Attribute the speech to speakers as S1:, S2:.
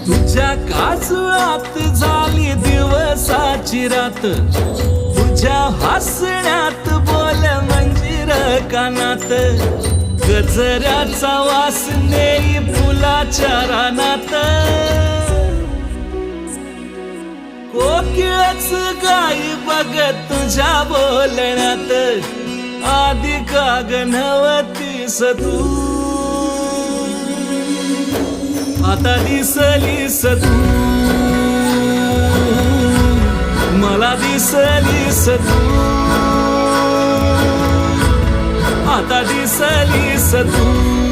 S1: तुझ्या काजळात झाली दिवसाची रात, तुझ्या हसण्यात बोल मंजिर कानात, गजऱ्याचा वास नेई फुलाच्या रानात, कोकिळच गाई बघत तुझ्या बोलण्यात, आधी का गणवतीस तू, आता दिसलीस तू, मला दिसलीस तू, आता दिसलीस तू.